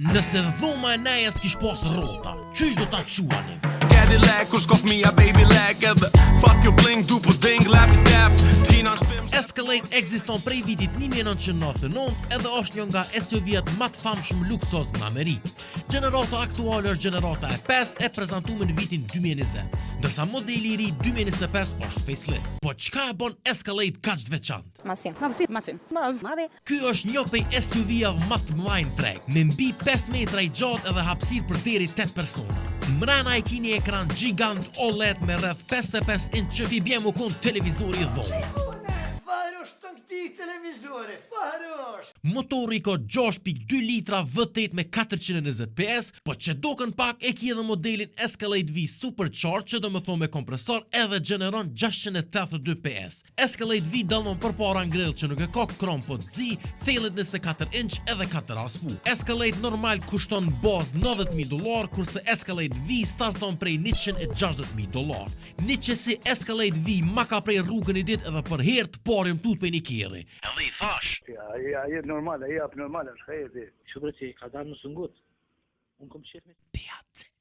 Nëse dhoma e nejes kish pas rrota, qysh do ta quanim? Cadillac, kur s'ko fmija baby lack edhe fuck your bling, du po ding, lapi tap Tina shpim Escalade ekziston prej vitit 1999 edhe është një nga SUV-at më të famshëm luksoz në Amerikë. Gjenerata aktuale është gjenerata e 5 e prezantuar në vitin 2020, ndërsa modeli i ri 2025 është facelift. Po çka e bën Escalade kaq të veçantë? Masin. Madhe. Ky është një prej SUV-ave më të mëdha në treg, me mbi 5 metra i gjatë edhe hapësirë për deri 8 persona. Mrena e kini ekran gjigant OLED me rreth 55 inç që i bjen mu kon televizori i dhomës. Farosh të këti televizore, farosh! Motori ka 6.2 litra V8 me 420 PS, po që doken pak e ki edhe modelin Escalade V Supercharged që do me thonë me kompresor edhe gjeneron 682 PS. Escalade V dallon përpara ngrill që nuk e ka krom po të zi, thellet 24 inch edhe 4 aspu. Escalade normal kushton bazë $90,000, kurse Escalade V starton prej $160,000. Një që si Escalade V ma ka prej rrugën i dit edhe për herë të parim tut për një kjeri. Edhe i thash, Ajo normale, ajo abnormale, shka jeti. Shubret që ka dalë në sungut. Unë kom shef me... Piazze.